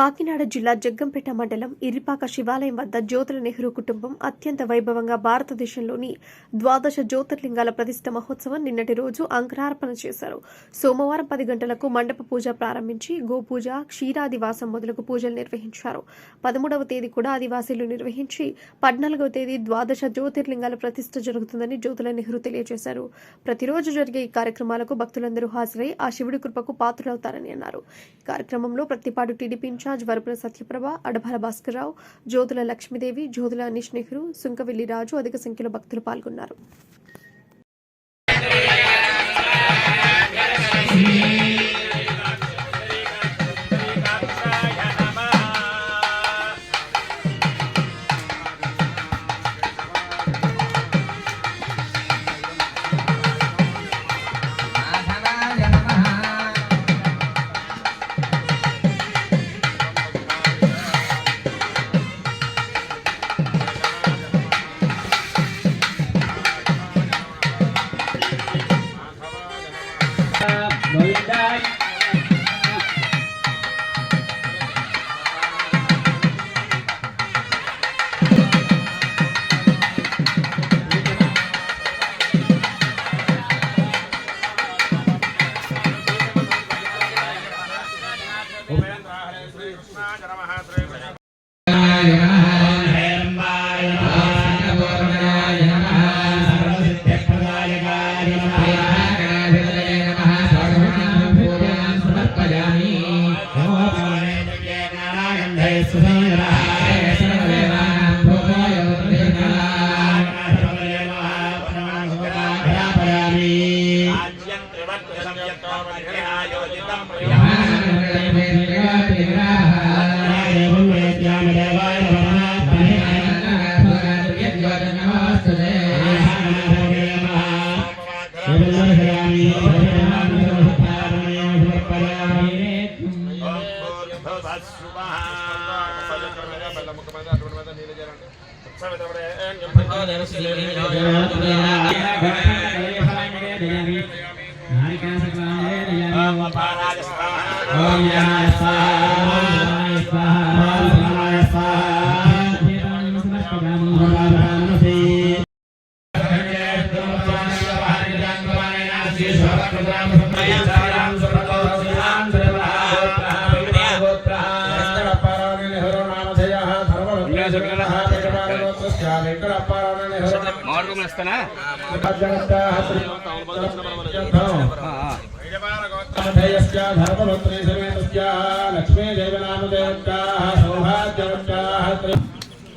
కాకినాడ జిల్లా జగ్గంపేట మండలం ఇరిపాక శివాలయం వద్ద జ్యోతుల నెహ్రూ కుటుంబం అత్యంత వైభవంగా భారతదేశంలోని ద్వాదశ జ్యోతిర్లింగాల ప్రతిష్ఠ మహోత్సవం నిన్నటి రోజు అంకురార్పణ చేశారు. సోమవారం 10 గంటలకు మండప పూజ ప్రారంభించి గోపూజ, క్షీరాదివాసం మొదలగు పూజలు నిర్వహించారు. 13వ తేదీ కూడా ఆదివాసీలు నిర్వహించి 14వ తేదీ ద్వాదశ జ్యోతిర్లింగాల ప్రతిష్ఠ జరుగుతుందని జ్యోతుల నెహ్రూ తెలియజేశారు. ప్రతిరోజు జరిగే ఈ కార్యక్రమాలకు భక్తులందరూ హాజరై ఆ శివుడి కృపకు పాత్రులవుతారని అన్నారు. ఈ కార్యక్రమంలో ప్రతిపాడు టీడీపీ ఇన్ఛార్జ్ వరపుల సత్యప్రభ, అడభాల భాస్కర్రావు, జ్యోతుల లక్ష్మీదేవి, జ్యోతుల అనీష్ నెహ్రూ, సుంకవిల్లి రాజు అధిక సంఖ్యలో భక్తులు పాల్గొన్నారు.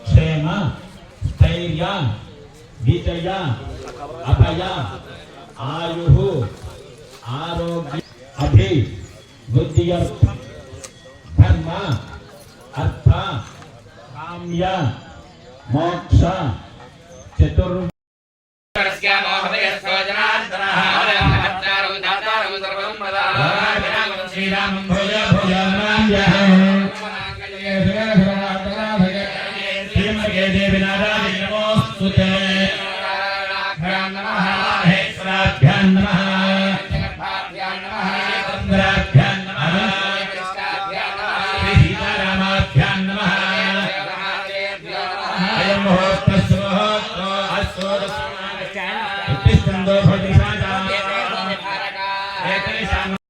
क्षेम स्थैर्य विजय अभय आयु आरोग्य अभिवृद्धि धर्म अर्थ काम्य मोक्ष चतुर् श्रीराम भोज भोज देवी नारायण नमोस्तुते नमः हेश्वराभ्यां नमः चन्द्राभ्यां नमः सीतारामाभ्यां नमः अयं मुहूर्तः सुमुहूर्तो अस्तु उत्तिष्ठन्तो भवति